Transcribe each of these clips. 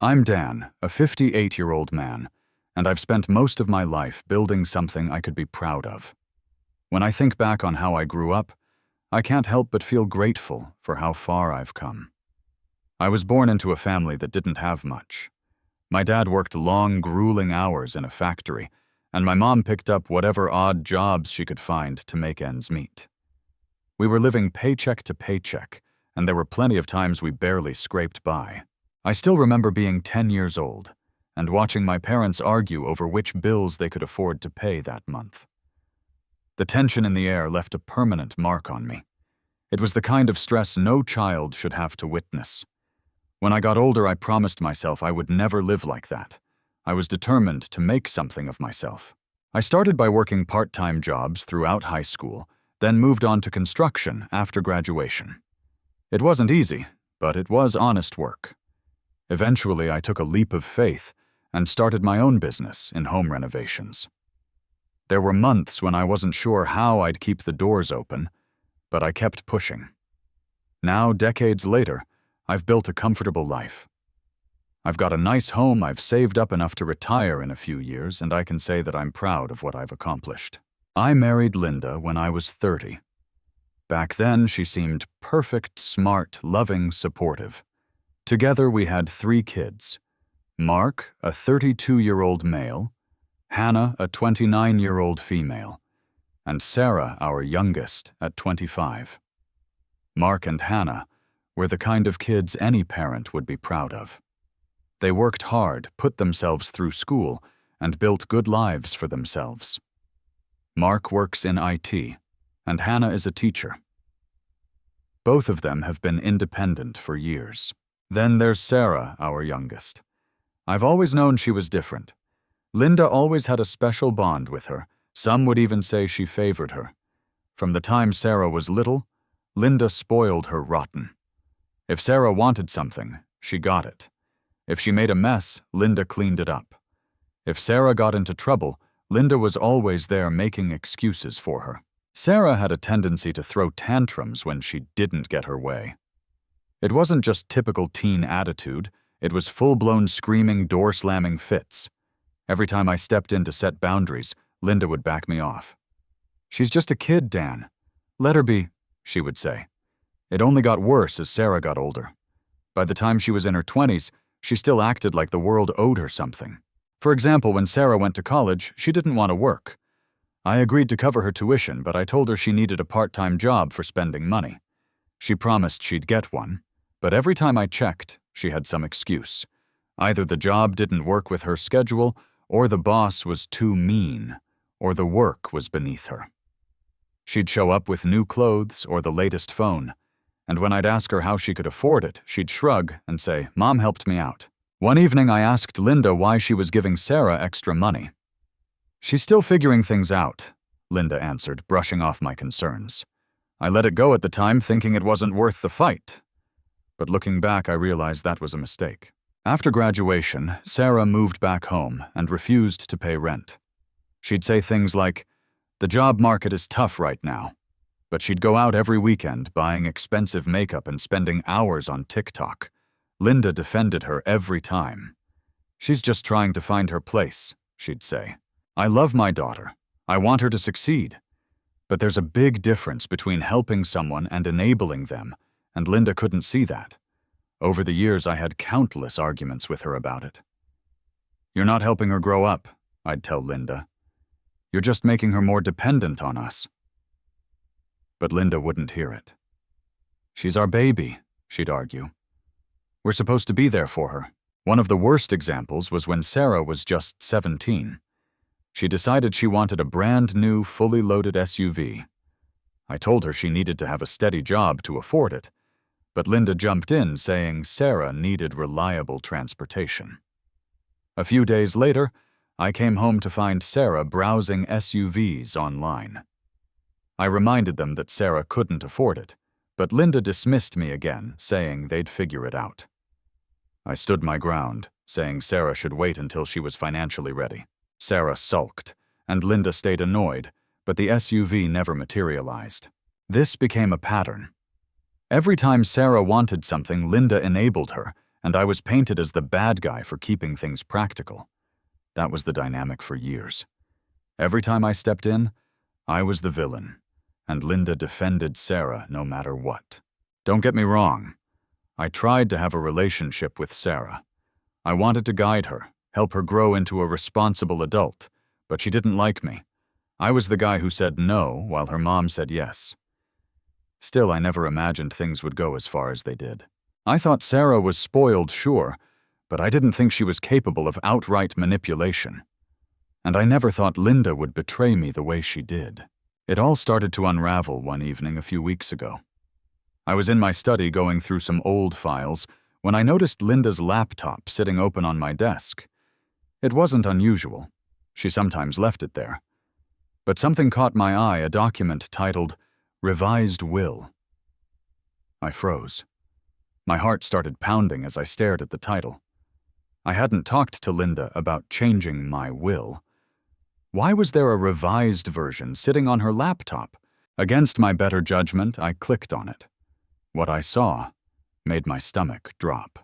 I'm Dan, a 58-year-old man, and I've spent most of my life building something I could be proud of. When I think back on how I grew up, I can't help but feel grateful for how far I've come. I was born into a family that didn't have much. My dad worked long, grueling hours in a factory, and my mom picked up whatever odd jobs she could find to make ends meet. We were living paycheck to paycheck, and there were plenty of times we barely scraped by. I still remember being 10 years old and watching my parents argue over which bills they could afford to pay that month. The tension in the air left a permanent mark on me. It was the kind of stress no child should have to witness. When I got older, I promised myself I would never live like that. I was determined to make something of myself. I started by working part-time jobs throughout high school, then moved on to construction after graduation. It wasn't easy, but it was honest work. Eventually, I took a leap of faith and started my own business in home renovations. There were months when I wasn't sure how I'd keep the doors open, but I kept pushing. Now, decades later, I've built a comfortable life. I've got a nice home, I've saved up enough to retire in a few years, and I can say that I'm proud of what I've accomplished. I married Linda when I was 30. Back then, she seemed perfect, smart, loving, supportive. Together, we had 3 kids: Mark, a 32-year-old male, Hannah, a 29-year-old female, and Sarah, our youngest, at 25. Mark and Hannah were the kind of kids any parent would be proud of. They worked hard, put themselves through school, and built good lives for themselves. Mark works in IT, and Hannah is a teacher. Both of them have been independent for years. Then there's Sarah, our youngest. I've always known she was different. Linda always had a special bond with her. Some would even say she favored her. From the time Sarah was little, Linda spoiled her rotten. If Sarah wanted something, she got it. If she made a mess, Linda cleaned it up. If Sarah got into trouble, Linda was always there making excuses for her. Sarah had a tendency to throw tantrums when she didn't get her way. It wasn't just typical teen attitude, it was full-blown screaming, door-slamming fits. Every time I stepped in to set boundaries, Linda would back me off. "She's just a kid, Dan. Let her be," she would say. It only got worse as Sarah got older. By the time she was in her 20s, she still acted like the world owed her something. For example, when Sarah went to college, she didn't want to work. I agreed to cover her tuition, but I told her she needed a part-time job for spending money. She promised she'd get one, but every time I checked, she had some excuse. Either the job didn't work with her schedule, or the boss was too mean, or the work was beneath her. She'd show up with new clothes or the latest phone, and when I'd ask her how she could afford it, she'd shrug and say, "Mom helped me out." One evening, I asked Linda why she was giving Sarah extra money. "She's still figuring things out," Linda answered, brushing off my concerns. "I let it go at the time, thinking it wasn't worth the fight. But looking back, I realized that was a mistake." After graduation, Sarah moved back home and refused to pay rent. She'd say things like, "The job market is tough right now." But she'd go out every weekend buying expensive makeup and spending hours on TikTok. Linda defended her every time. "She's just trying to find her place," she'd say. "I love my daughter. I want her to succeed. But there's a big difference between helping someone and enabling them, and Linda couldn't see that. Over the years, I had countless arguments with her about it. "You're not helping her grow up," I'd tell Linda. "You're just making her more dependent on us." But Linda wouldn't hear it. "She's our baby," she'd argue. "We're supposed to be there for her." One of the worst examples was when Sarah was just 17. She decided she wanted a brand new, fully loaded SUV. I told her she needed to have a steady job to afford it, but Linda jumped in saying Sarah needed reliable transportation. A few days later, I came home to find Sarah browsing SUVs online. I reminded them that Sarah couldn't afford it, but Linda dismissed me again, saying they'd figure it out. I stood my ground, saying Sarah should wait until she was financially ready. Sarah sulked, and Linda stayed annoyed, but the SUV never materialized. This became a pattern. Every time Sarah wanted something, Linda enabled her, and I was painted as the bad guy for keeping things practical. That was the dynamic for years. Every time I stepped in, I was the villain, and Linda defended Sarah no matter what. Don't get me wrong. I tried to have a relationship with Sarah. I wanted to guide her, help her grow into a responsible adult, but she didn't like me. I was the guy who said no while her mom said yes. Still, I never imagined things would go as far as they did. I thought Sarah was spoiled, sure, but I didn't think she was capable of outright manipulation. And I never thought Linda would betray me the way she did. It all started to unravel one evening a few weeks ago. I was in my study going through some old files when I noticed Linda's laptop sitting open on my desk. It wasn't unusual. She sometimes left it there. But something caught my eye, a document titled Revised Will. I froze. My heart started pounding as I stared at the title. I hadn't talked to Linda about changing my will. Why was there a revised version sitting on her laptop? Against my better judgment, I clicked on it. What I saw made my stomach drop.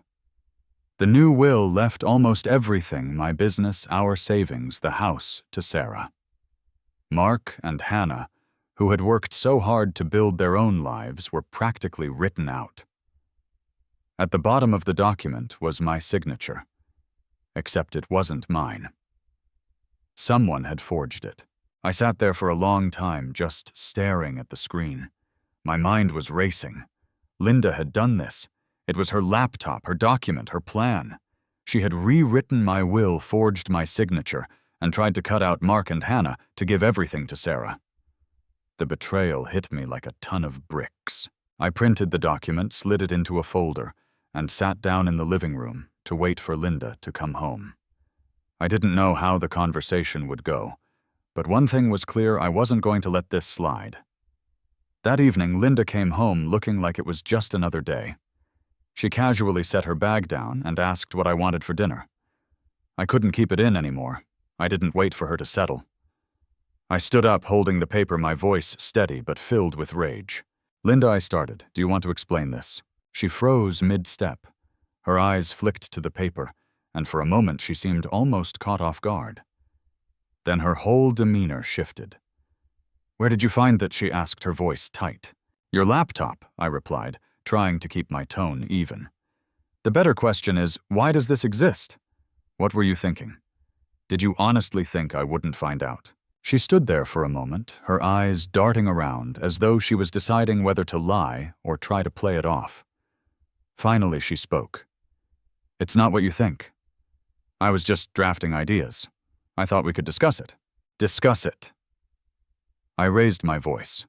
The new will left almost everything, my business, our savings, the house, to Sarah. Mark and Hannah, who had worked so hard to build their own lives, were practically written out. At the bottom of the document was my signature, except it wasn't mine. Someone had forged it. I sat there for a long time, just staring at the screen. My mind was racing. Linda had done this. It was her laptop, her document, her plan. She had rewritten my will, forged my signature, and tried to cut out Mark and Hannah to give everything to Sarah. The betrayal hit me like a ton of bricks. I printed the document, slid it into a folder, and sat down in the living room to wait for Linda to come home. I didn't know how the conversation would go, but one thing was clear: I wasn't going to let this slide. That evening, Linda came home looking like it was just another day. She casually set her bag down and asked what I wanted for dinner. I couldn't keep it in anymore. I didn't wait for her to settle. I stood up, holding the paper, my voice steady but filled with rage. "Linda," I started, "do you want to explain this?" She froze mid-step. Her eyes flicked to the paper, and for a moment she seemed almost caught off guard. Then her whole demeanor shifted. "Where did you find that?" she asked, her voice tight. "Your laptop," I replied, trying to keep my tone even. "The better question is, why does this exist? What were you thinking? Did you honestly think I wouldn't find out?" She stood there for a moment, her eyes darting around as though she was deciding whether to lie or try to play it off. Finally, she spoke. "It's not what you think. I was just drafting ideas. I thought we could discuss it." "Discuss it." I raised my voice.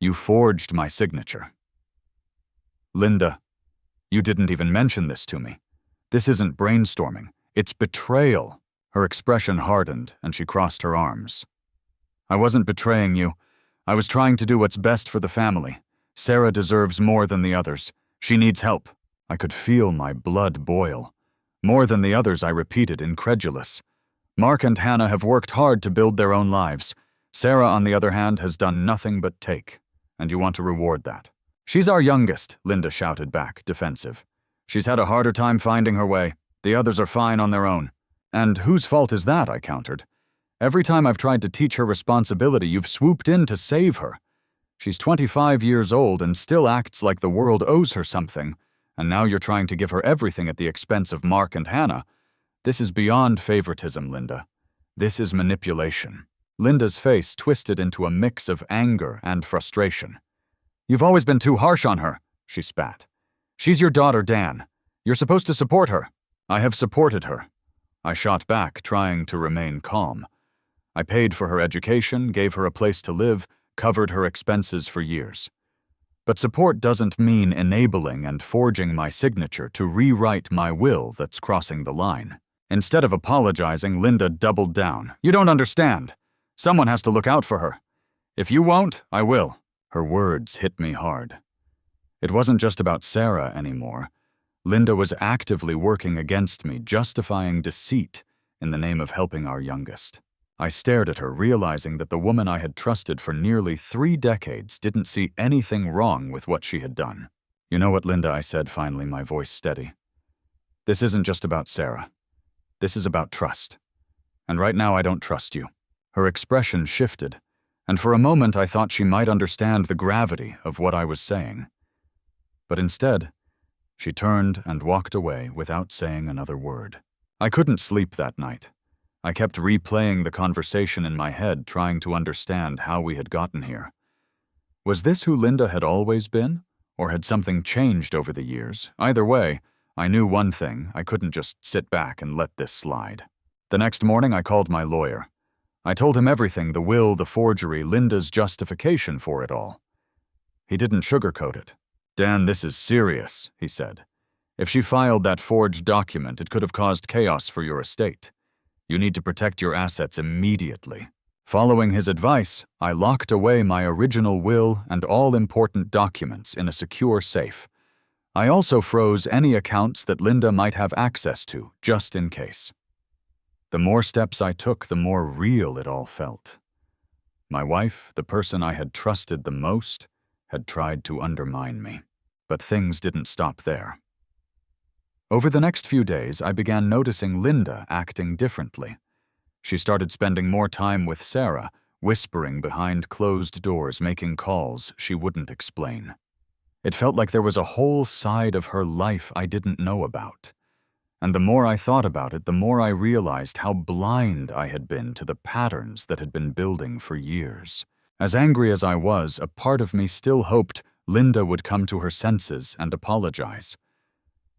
"You forged my signature." "Linda, you didn't even mention this to me. This isn't brainstorming. It's betrayal." Her expression hardened, and she crossed her arms. "I wasn't betraying you. I was trying to do what's best for the family. Sarah deserves more than the others. She needs help." I could feel my blood boil. "More than the others," I repeated, incredulous. "Mark and Hannah have worked hard to build their own lives. Sarah, on the other hand, has done nothing but take, and you want to reward that." "She's our youngest," Linda shouted back, defensive. "She's had a harder time finding her way. The others are fine on their own." "And whose fault is that?" I countered. "Every time I've tried to teach her responsibility, you've swooped in to save her. She's 25 years old and still acts like the world owes her something, and now you're trying to give her everything at the expense of Mark and Hannah. This is beyond favoritism, Linda. This is manipulation." Linda's face twisted into a mix of anger and frustration. "You've always been too harsh on her," she spat. "She's your daughter, Dan. You're supposed to support her." "I have supported her," I shot back, trying to remain calm. "I paid for her education, gave her a place to live, covered her expenses for years. But support doesn't mean enabling and forging my signature to rewrite my will that's crossing the line." Instead of apologizing, Linda doubled down. "You don't understand. Someone has to look out for her. If you won't, I will." Her words hit me hard. It wasn't just about Sarah anymore. Linda was actively working against me, justifying deceit in the name of helping our youngest. I stared at her, realizing that the woman I had trusted for nearly 3 decades didn't see anything wrong with what she had done. "You know what, Linda," I said, finally, my voice steady. This isn't just about Sarah. This is about trust. And right now I don't trust you." Her expression shifted, and for a moment I thought she might understand the gravity of what I was saying. But instead, she turned and walked away without saying another word. I couldn't sleep that night. I kept replaying the conversation in my head, trying to understand how we had gotten here. Was this who Linda had always been, or had something changed over the years? Either way, I knew one thing: I couldn't just sit back and let this slide. The next morning I called my lawyer. I told him everything: the will, the forgery, Linda's justification for it all. He didn't sugarcoat it. "Dan, this is serious," he said. "If she filed that forged document, it could have caused chaos for your estate. You need to protect your assets immediately." Following his advice, I locked away my original will and all important documents in a secure safe. I also froze any accounts that Linda might have access to, just in case. The more steps I took, the more real it all felt. My wife, the person I had trusted the most, had tried to undermine me. But things didn't stop there. Over the next few days, I began noticing Linda acting differently. She started spending more time with Sarah, whispering behind closed doors, making calls she wouldn't explain. It felt like there was a whole side of her life I didn't know about. And the more I thought about it, the more I realized how blind I had been to the patterns that had been building for years. As angry as I was, a part of me still hoped Linda would come to her senses and apologize.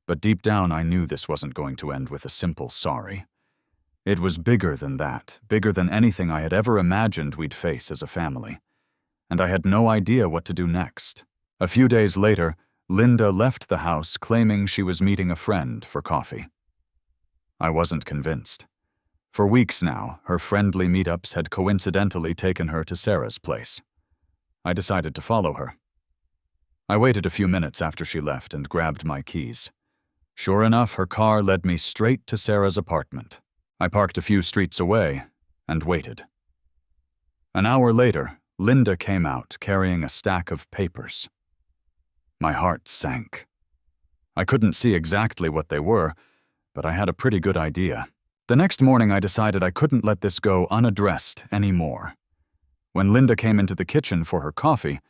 But deep down, I knew this wasn't going to end with a simple sorry. It was bigger than that, bigger than anything I had ever imagined we'd face as a family. And I had no idea what to do next. A few days later, Linda left the house claiming she was meeting a friend for coffee. I wasn't convinced. For weeks now, her friendly meetups had coincidentally taken her to Sarah's place. I decided to follow her. I waited a few minutes after she left and grabbed my keys. Sure enough, her car led me straight to Sarah's apartment. I parked a few streets away and waited. An hour later, Linda came out carrying a stack of papers. My heart sank. I couldn't see exactly what they were, but I had a pretty good idea. The next morning I decided I couldn't let this go unaddressed anymore. When Linda came into the kitchen for her coffee,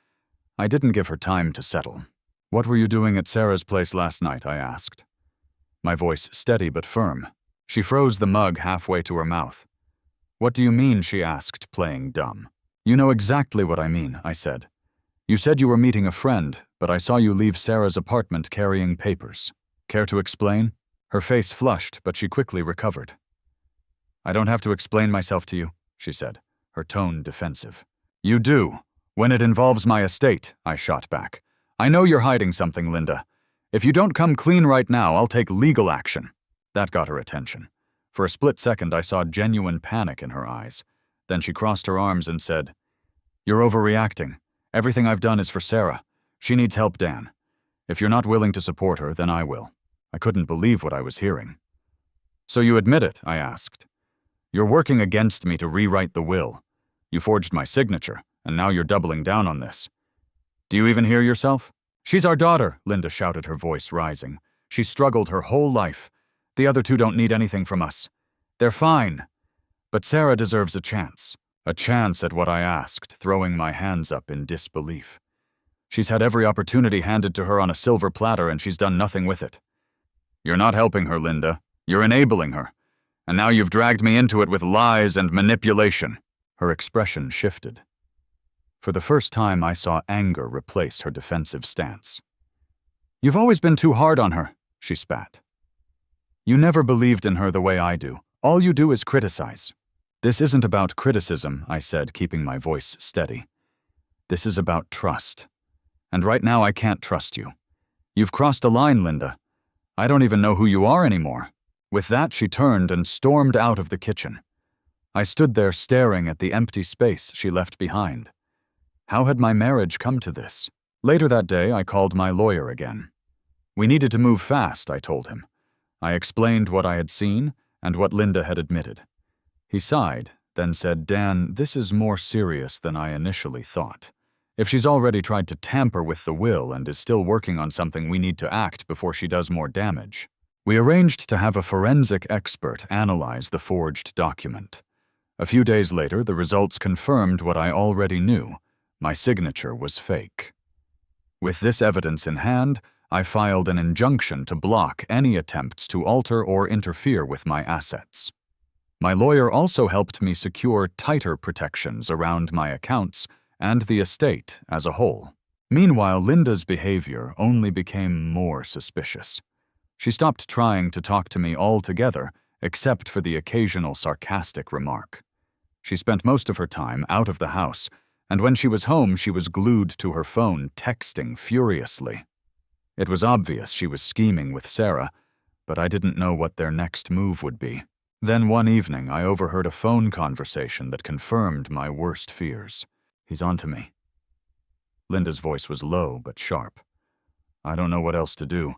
I didn't give her time to settle. "What were you doing at Sarah's place last night?" I asked. My voice steady but firm. She froze the mug halfway to her mouth. "What do you mean?" she asked, playing dumb. "You know exactly what I mean," I said. "You said you were meeting a friend, but I saw you leave Sarah's apartment carrying papers. Care to explain?" Her face flushed, but she quickly recovered. "I don't have to explain myself to you," she said, her tone defensive. "You do. When it involves my estate," I shot back. "I know you're hiding something, Linda. If you don't come clean right now, I'll take legal action." That got her attention. For a split second, I saw genuine panic in her eyes. Then she crossed her arms and said, "You're overreacting. Everything I've done is for Sarah. She needs help, Dan. If you're not willing to support her, then I will." I couldn't believe what I was hearing. "So you admit it?" I asked. "You're working against me to rewrite the will. You forged my signature, and now you're doubling down on this. Do you even hear yourself?" "She's our daughter," Linda shouted, her voice rising. "She's struggled her whole life. The other two don't need anything from us. They're fine. But Sarah deserves a chance. A chance at what I asked, throwing my hands up in disbelief. She's had every opportunity handed to her on a silver platter, and she's done nothing with it. You're not helping her, Linda. You're enabling her. And now you've dragged me into it with lies and manipulation." Her expression shifted. For the first time, I saw anger replace her defensive stance. "You've always been too hard on her," she spat. "You never believed in her the way I do. All you do is criticize." "This isn't about criticism," I said, keeping my voice steady. "This is about trust. And right now I can't trust you. You've crossed a line, Linda. I don't even know who you are anymore." With that, she turned and stormed out of the kitchen. I stood there staring at the empty space she left behind. How had my marriage come to this? Later that day, I called my lawyer again. We needed to move fast, I told him. I explained what I had seen and what Linda had admitted. He sighed, then said, "Dan, this is more serious than I initially thought. If she's already tried to tamper with the will and is still working on something, we need to act before she does more damage." We arranged to have a forensic expert analyze the forged document. A few days later, the results confirmed what I already knew. My signature was fake. With this evidence in hand, I filed an injunction to block any attempts to alter or interfere with my assets. My lawyer also helped me secure tighter protections around my accounts and the estate as a whole. Meanwhile, Linda's behavior only became more suspicious. She stopped trying to talk to me altogether, except for the occasional sarcastic remark. She spent most of her time out of the house, and when she was home, she was glued to her phone, texting furiously. It was obvious she was scheming with Sarah, but I didn't know what their next move would be. Then one evening, I overheard a phone conversation that confirmed my worst fears. "He's onto me." Linda's voice was low but sharp. "I don't know what else to do.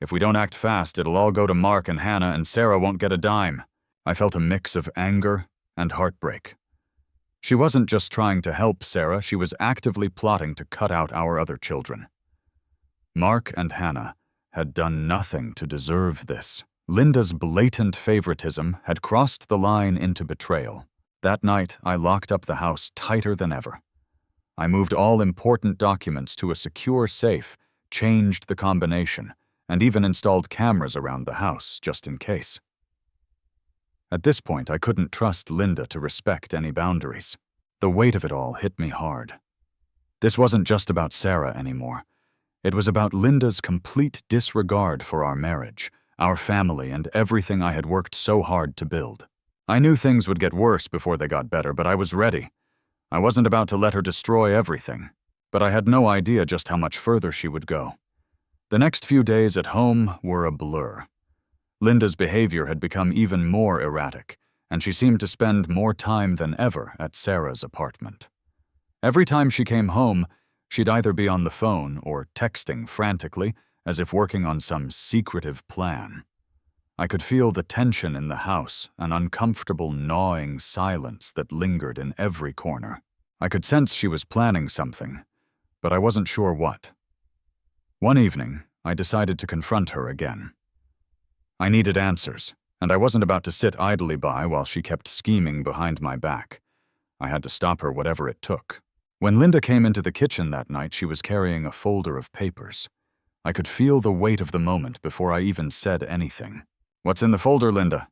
If we don't act fast, it'll all go to Mark and Hannah, and Sarah won't get a dime." I felt a mix of anger and heartbreak. She wasn't just trying to help Sarah, she was actively plotting to cut out our other children. Mark and Hannah had done nothing to deserve this. Linda's blatant favoritism had crossed the line into betrayal. That night, I locked up the house tighter than ever. I moved all important documents to a secure safe, changed the combination, and even installed cameras around the house, just in case. At this point, I couldn't trust Linda to respect any boundaries. The weight of it all hit me hard. This wasn't just about Sarah anymore. It was about Linda's complete disregard for our marriage, our family, and everything I had worked so hard to build. I knew things would get worse before they got better, but I was ready. I wasn't about to let her destroy everything, but I had no idea just how much further she would go. The next few days at home were a blur. Linda's behavior had become even more erratic, and she seemed to spend more time than ever at Sarah's apartment. Every time she came home, she'd either be on the phone or texting frantically, as if working on some secretive plan. I could feel the tension in the house, an uncomfortable gnawing silence that lingered in every corner. I could sense she was planning something, but I wasn't sure what. One evening, I decided to confront her again. I needed answers, and I wasn't about to sit idly by while she kept scheming behind my back. I had to stop her whatever it took. When Linda came into the kitchen that night, she was carrying a folder of papers. I could feel the weight of the moment before I even said anything. "What's in the folder, Linda?"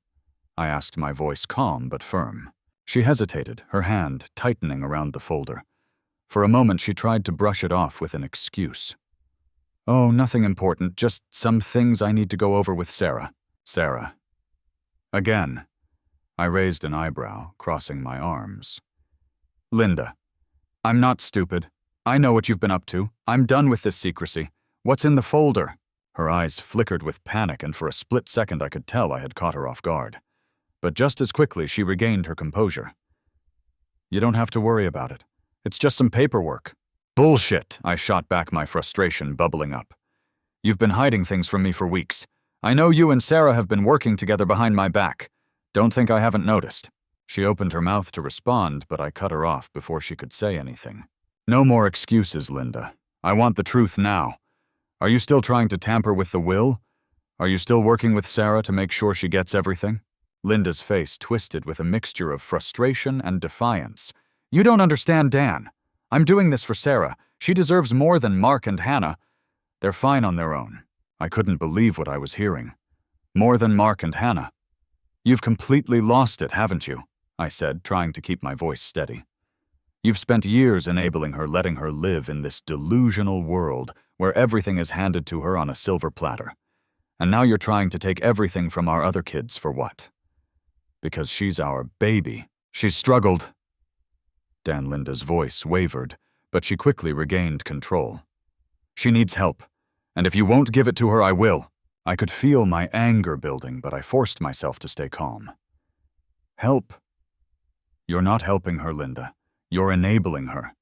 I asked, my voice calm but firm. She hesitated, her hand tightening around the folder. For a moment, she tried to brush it off with an excuse. "Oh, nothing important, just some things I need to go over with Sarah." Sarah. Again. I raised an eyebrow, crossing my arms. "Linda, I'm not stupid. I know what you've been up to. I'm done with this secrecy. What's in the folder?" Her eyes flickered with panic, and for a split second I could tell I had caught her off guard. But just as quickly, she regained her composure. "You don't have to worry about it. It's just some paperwork." "Bullshit!" I shot back, my frustration bubbling up. "You've been hiding things from me for weeks. I know you and Sarah have been working together behind my back. Don't think I haven't noticed." She opened her mouth to respond, but I cut her off before she could say anything. "No more excuses, Linda. I want the truth now. Are you still trying to tamper with the will? Are you still working with Sarah to make sure she gets everything?" Linda's face twisted with a mixture of frustration and defiance. "You don't understand, Dan. I'm doing this for Sarah. She deserves more than Mark and Hannah. They're fine on their own." I couldn't believe what I was hearing. "More than Mark and Hannah. You've completely lost it, haven't you?" I said, trying to keep my voice steady. "You've spent years enabling her, letting her live in this delusional world where everything is handed to her on a silver platter. And now you're trying to take everything from our other kids for what? Because she's our baby. She's struggled." Dan Linda's voice wavered, but she quickly regained control. "She needs help. And if you won't give it to her, I will." I could feel my anger building, but I forced myself to stay calm. "Help? You're not helping her, Linda. You're enabling her.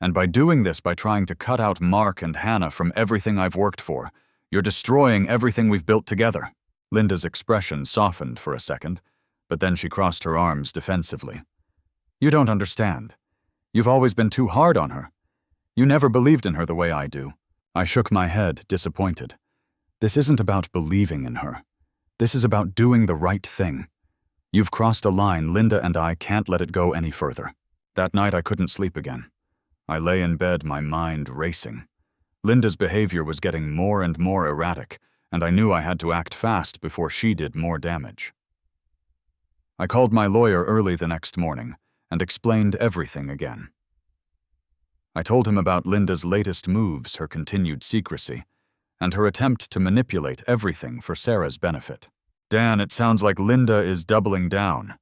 And by doing this, by trying to cut out Mark and Hannah from everything I've worked for, you're destroying everything we've built together." Linda's expression softened for a second, but then she crossed her arms defensively. "You don't understand. You've always been too hard on her. You never believed in her the way I do." I shook my head, disappointed. "This isn't about believing in her. This is about doing the right thing. You've crossed a line. Linda and I can't let it go any further." That night I couldn't sleep again. I lay in bed, my mind racing. Linda's behavior was getting more and more erratic, and I knew I had to act fast before she did more damage. I called my lawyer early the next morning and explained everything again. I told him about Linda's latest moves, her continued secrecy, and her attempt to manipulate everything for Sarah's benefit. "Dan, it sounds like Linda is doubling down,"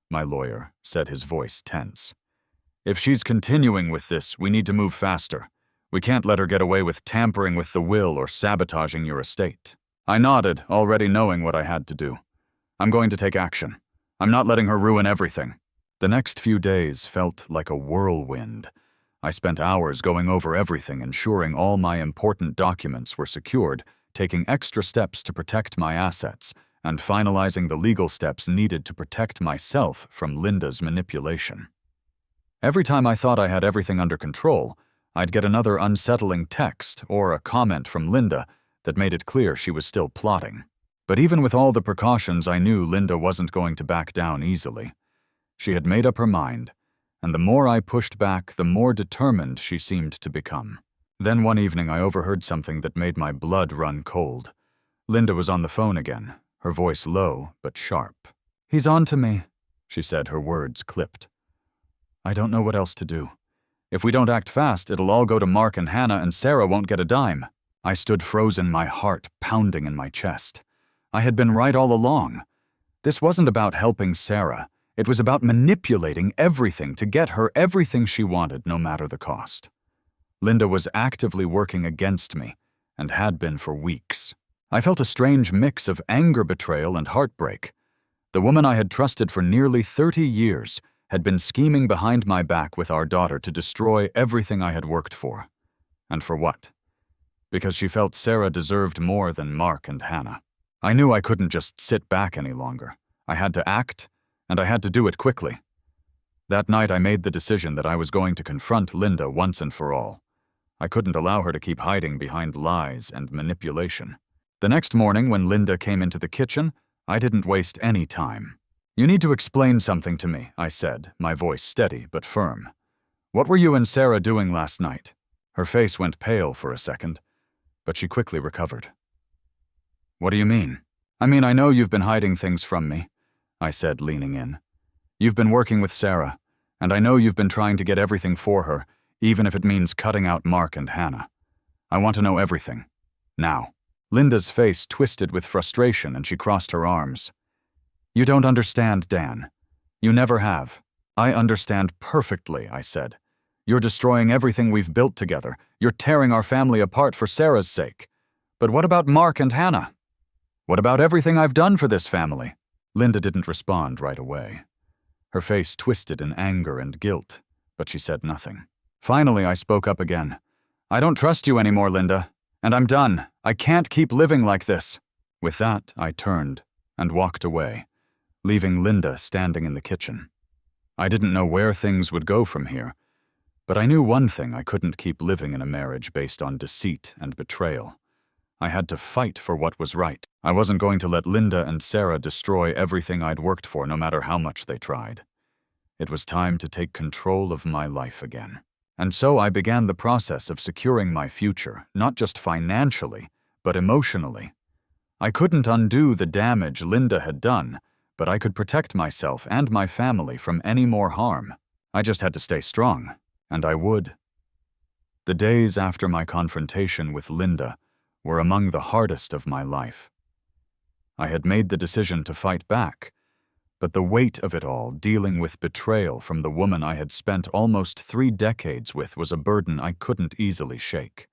my lawyer said, his voice tense. "If she's continuing with this, we need to move faster. We can't let her get away with tampering with the will or sabotaging your estate." I nodded, already knowing what I had to do. "I'm going to take action. I'm not letting her ruin everything." The next few days felt like a whirlwind. I spent hours going over everything, ensuring all my important documents were secured, taking extra steps to protect my assets, and finalizing the legal steps needed to protect myself from Linda's manipulation. Every time I thought I had everything under control, I'd get another unsettling text or a comment from Linda that made it clear she was still plotting. But even with all the precautions, I knew Linda wasn't going to back down easily. She had made up her mind, and the more I pushed back, the more determined she seemed to become. Then one evening I overheard something that made my blood run cold. Linda was on the phone again, her voice low but sharp. "He's on to me," she said, her words clipped. "I don't know what else to do. If we don't act fast, it'll all go to Mark and Hannah, and Sarah won't get a dime." I stood frozen, my heart pounding in my chest. I had been right all along. This wasn't about helping Sarah. It was about manipulating everything to get her everything she wanted, no matter the cost. Linda was actively working against me, and had been for weeks. I felt a strange mix of anger, betrayal, and heartbreak. The woman I had trusted for nearly 30 years had been scheming behind my back with our daughter to destroy everything I had worked for. And for what? Because she felt Sarah deserved more than Mark and Hannah. I knew I couldn't just sit back any longer. I had to act, and I had to do it quickly. That night I made the decision that I was going to confront Linda once and for all. I couldn't allow her to keep hiding behind lies and manipulation. The next morning, when Linda came into the kitchen, I didn't waste any time. "You need to explain something to me," I said, my voice steady but firm. "What were you and Sarah doing last night?" Her face went pale for a second, but she quickly recovered. "What do you mean?" "I mean, I know you've been hiding things from me," I said, leaning in. "You've been working with Sarah, and I know you've been trying to get everything for her, even if it means cutting out Mark and Hannah. I want to know everything. Now." Linda's face twisted with frustration, and she crossed her arms. "You don't understand, Dan. You never have." "I understand perfectly," I said. "You're destroying everything we've built together. You're tearing our family apart for Sarah's sake. But what about Mark and Hannah? What about everything I've done for this family?" Linda didn't respond right away. Her face twisted in anger and guilt, but she said nothing. Finally, I spoke up again. "I don't trust you anymore, Linda. And I'm done. I can't keep living like this." With that, I turned and walked away, leaving Linda standing in the kitchen. I didn't know where things would go from here, but I knew one thing: I couldn't keep living in a marriage based on deceit and betrayal. I had to fight for what was right. I wasn't going to let Linda and Sarah destroy everything I'd worked for, no matter how much they tried. It was time to take control of my life again. And so I began the process of securing my future, not just financially, but emotionally. I couldn't undo the damage Linda had done, but I could protect myself and my family from any more harm. I just had to stay strong, and I would. The days after my confrontation with Linda were among the hardest of my life. I had made the decision to fight back, but the weight of it all, dealing with betrayal from the woman I had spent almost 3 decades with, was a burden I couldn't easily shake.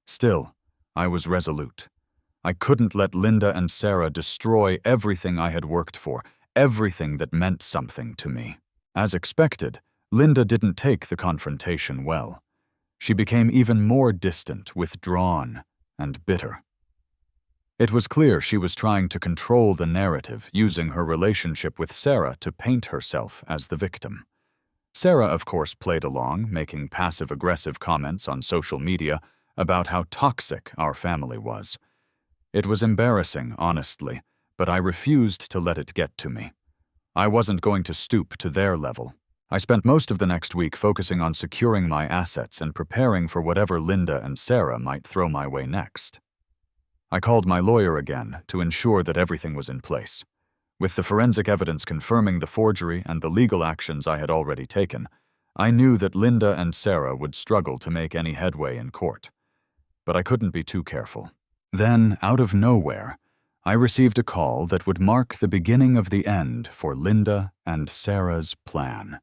Still, I was resolute. I couldn't let Linda and Sarah destroy everything I had worked for, everything that meant something to me. As expected, Linda didn't take the confrontation well. She became even more distant, withdrawn, and bitter. It was clear she was trying to control the narrative, using her relationship with Sarah to paint herself as the victim. Sarah, of course, played along, making passive-aggressive comments on social media about how toxic our family was. It was embarrassing, honestly, but I refused to let it get to me. I wasn't going to stoop to their level. I spent most of the next week focusing on securing my assets and preparing for whatever Linda and Sarah might throw my way next. I called my lawyer again to ensure that everything was in place. With the forensic evidence confirming the forgery and the legal actions I had already taken, I knew that Linda and Sarah would struggle to make any headway in court. But I couldn't be too careful. Then, out of nowhere, I received a call that would mark the beginning of the end for Linda and Sarah's plan.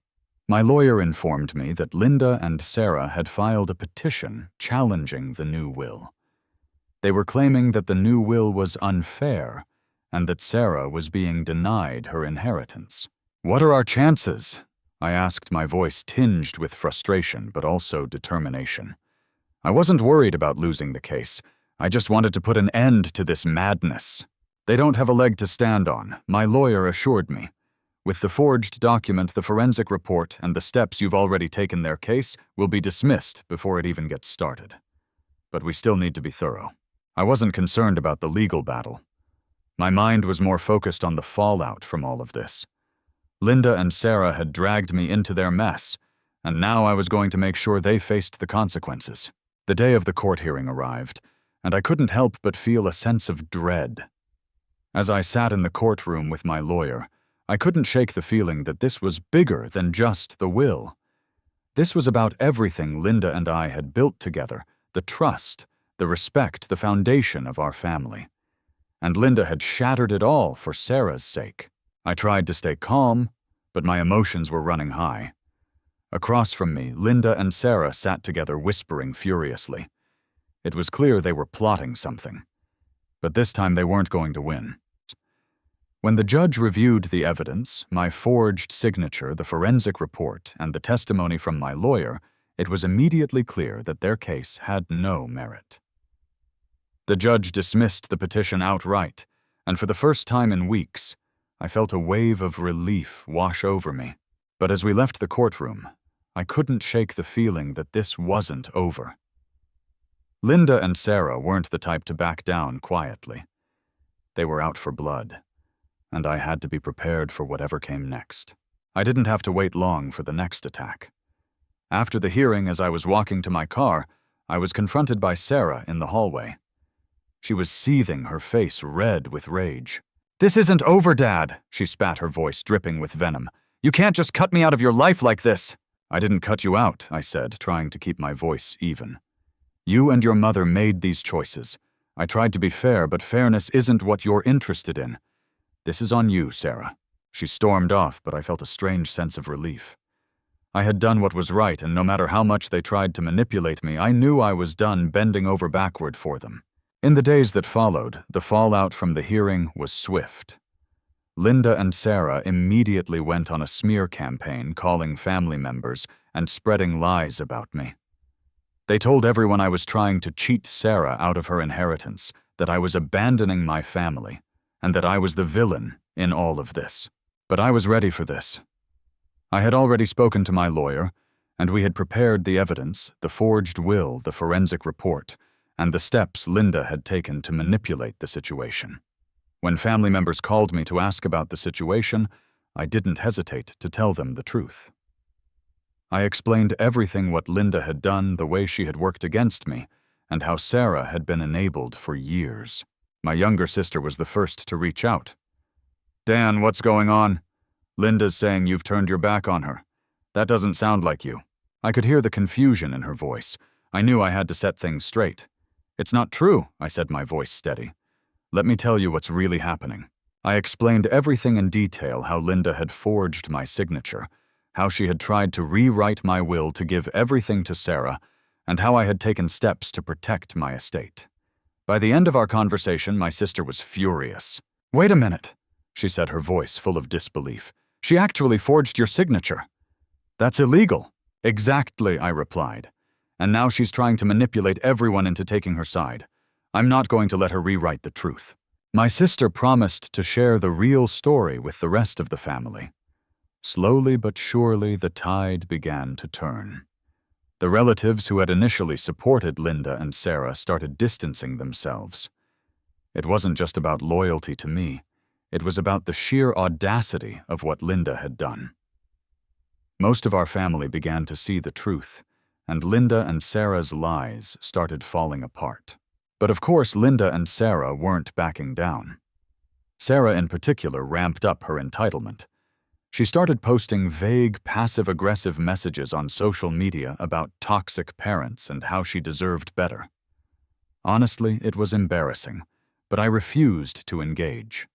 My lawyer informed me that Linda and Sarah had filed a petition challenging the new will. They were claiming that the new will was unfair and that Sarah was being denied her inheritance. "What are our chances?" I asked, my voice tinged with frustration but also determination. I wasn't worried about losing the case. I just wanted to put an end to this madness. "They don't have a leg to stand on," my lawyer assured me. "With the forged document, the forensic report, and the steps you've already taken, their case will be dismissed before it even gets started. But we still need to be thorough." I wasn't concerned about the legal battle. My mind was more focused on the fallout from all of this. Linda and Sarah had dragged me into their mess, and now I was going to make sure they faced the consequences. The day of the court hearing arrived, and I couldn't help but feel a sense of dread. As I sat in the courtroom with my lawyer, I couldn't shake the feeling that this was bigger than just the will. This was about everything Linda and I had built together, the trust, the respect, the foundation of our family. And Linda had shattered it all for Sarah's sake. I tried to stay calm, but my emotions were running high. Across from me, Linda and Sarah sat together whispering furiously. It was clear they were plotting something. But this time they weren't going to win. When the judge reviewed the evidence, my forged signature, the forensic report, and the testimony from my lawyer, it was immediately clear that their case had no merit. The judge dismissed the petition outright, and for the first time in weeks, I felt a wave of relief wash over me. But as we left the courtroom, I couldn't shake the feeling that this wasn't over. Linda and Sarah weren't the type to back down quietly. They were out for blood, and I had to be prepared for whatever came next. I didn't have to wait long for the next attack. After the hearing, as I was walking to my car, I was confronted by Sarah in the hallway. She was seething, her face red with rage. "This isn't over, Dad," she spat, her voice dripping with venom. "You can't just cut me out of your life like this." "I didn't cut you out," I said, trying to keep my voice even. "You and your mother made these choices. I tried to be fair, but fairness isn't what you're interested in. This is on you, Sarah." She stormed off, but I felt a strange sense of relief. I had done what was right, and no matter how much they tried to manipulate me, I knew I was done bending over backward for them. In the days that followed, the fallout from the hearing was swift. Linda and Sarah immediately went on a smear campaign, calling family members and spreading lies about me. They told everyone I was trying to cheat Sarah out of her inheritance, that I was abandoning my family, and that I was the villain in all of this. But I was ready for this. I had already spoken to my lawyer, and we had prepared the evidence, the forged will, the forensic report, and the steps Linda had taken to manipulate the situation. When family members called me to ask about the situation, I didn't hesitate to tell them the truth. I explained everything what Linda had done, the way she had worked against me, and how Sarah had been enabled for years. My younger sister was the first to reach out. "Dan, what's going on? Linda's saying you've turned your back on her. That doesn't sound like you." I could hear the confusion in her voice. I knew I had to set things straight. "It's not true," I said, my voice steady. "Let me tell you what's really happening." I explained everything in detail, how Linda had forged my signature, how she had tried to rewrite my will to give everything to Sarah, and how I had taken steps to protect my estate. By the end of our conversation, my sister was furious. "Wait a minute," she said, her voice full of disbelief. "She actually forged your signature." "That's illegal." "Exactly," I replied. "And now she's trying to manipulate everyone into taking her side. I'm not going to let her rewrite the truth." My sister promised to share the real story with the rest of the family. Slowly but surely, the tide began to turn. The relatives who had initially supported Linda and Sarah started distancing themselves. It wasn't just about loyalty to me. It was about the sheer audacity of what Linda had done. Most of our family began to see the truth, and Linda and Sarah's lies started falling apart. But of course, Linda and Sarah weren't backing down. Sarah in particular ramped up her entitlement. She started posting vague, passive-aggressive messages on social media about toxic parents and how she deserved better. Honestly, it was embarrassing, but I refused to engage.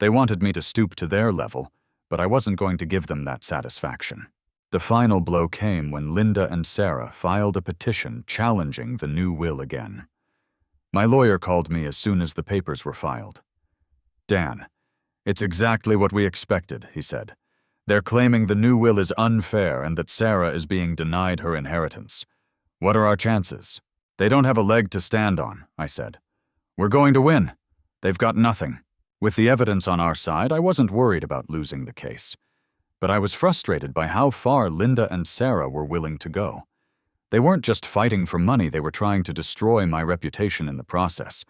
They wanted me to stoop to their level, but I wasn't going to give them that satisfaction. The final blow came when Linda and Sarah filed a petition challenging the new will again. My lawyer called me as soon as the papers were filed. "Dan, it's exactly what we expected," he said. "They're claiming the new will is unfair and that Sarah is being denied her inheritance. What are our chances?" "They don't have a leg to stand on," I said. "We're going to win. They've got nothing." With the evidence on our side, I wasn't worried about losing the case. But I was frustrated by how far Linda and Sarah were willing to go. They weren't just fighting for money, they were trying to destroy my reputation in the process.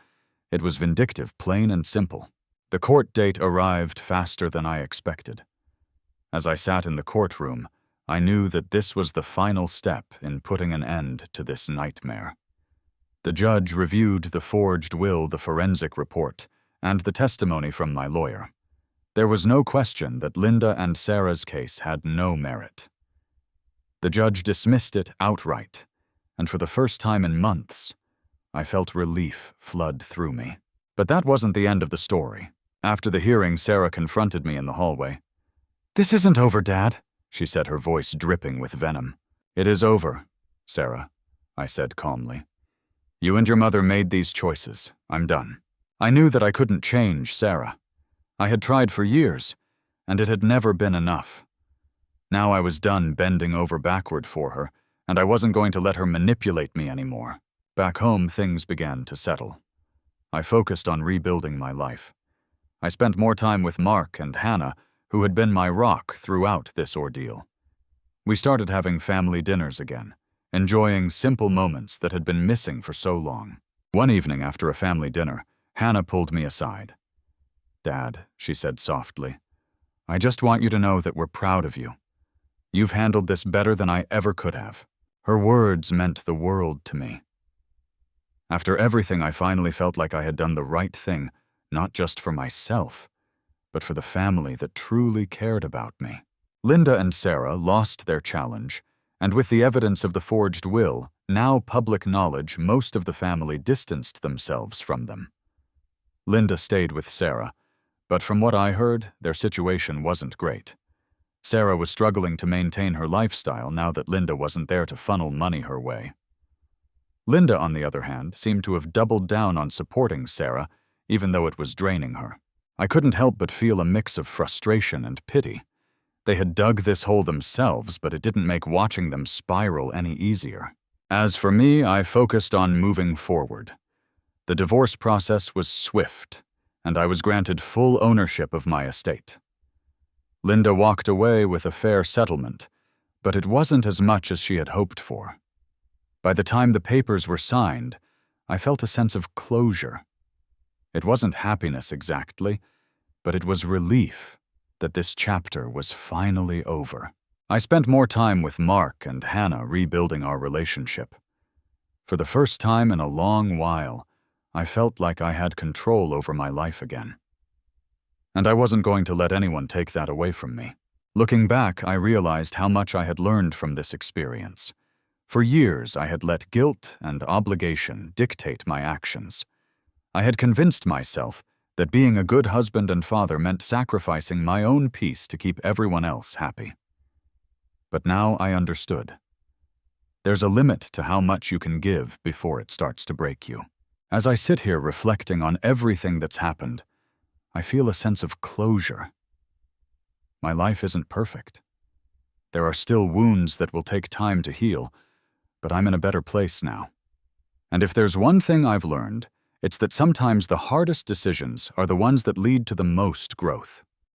It was vindictive, plain and simple. The court date arrived faster than I expected. As I sat in the courtroom, I knew that this was the final step in putting an end to this nightmare. The judge reviewed the forged will, the forensic report, and the testimony from my lawyer. There was no question that Linda and Sarah's case had no merit. The judge dismissed it outright, and for the first time in months, I felt relief flood through me. But that wasn't the end of the story. After the hearing, Sarah confronted me in the hallway. "This isn't over, Dad," she said, her voice dripping with venom. "It is over, Sarah," I said calmly. "You and your mother made these choices. I'm done." I knew that I couldn't change Sarah. I had tried for years, and it had never been enough. Now I was done bending over backward for her, and I wasn't going to let her manipulate me anymore. Back home, things began to settle. I focused on rebuilding my life. I spent more time with Mark and Hannah, who had been my rock throughout this ordeal. We started having family dinners again, enjoying simple moments that had been missing for so long. One evening after a family dinner, Hannah pulled me aside. "Dad," she said softly, "I just want you to know that we're proud of you. You've handled this better than I ever could have." Her words meant the world to me. After everything, I finally felt like I had done the right thing, not just for myself, but for the family that truly cared about me. Linda and Sarah lost their challenge, and with the evidence of the forged will, now public knowledge, most of the family distanced themselves from them. Linda stayed with Sarah, but from what I heard, their situation wasn't great. Sarah was struggling to maintain her lifestyle now that Linda wasn't there to funnel money her way. Linda, on the other hand, seemed to have doubled down on supporting Sarah, even though it was draining her. I couldn't help but feel a mix of frustration and pity. They had dug this hole themselves, but it didn't make watching them spiral any easier. As for me, I focused on moving forward. The divorce process was swift, and I was granted full ownership of my estate. Linda walked away with a fair settlement, but it wasn't as much as she had hoped for. By the time the papers were signed, I felt a sense of closure. It wasn't happiness exactly, but it was relief that this chapter was finally over. I spent more time with Mark and Hannah rebuilding our relationship. For the first time in a long while, I felt like I had control over my life again. And I wasn't going to let anyone take that away from me. Looking back, I realized how much I had learned from this experience. For years, I had let guilt and obligation dictate my actions. I had convinced myself that being a good husband and father meant sacrificing my own peace to keep everyone else happy. But now I understood. There's a limit to how much you can give before it starts to break you. As I sit here reflecting on everything that's happened, I feel a sense of closure. My life isn't perfect. There are still wounds that will take time to heal, but I'm in a better place now. And if there's one thing I've learned, it's that sometimes the hardest decisions are the ones that lead to the most growth.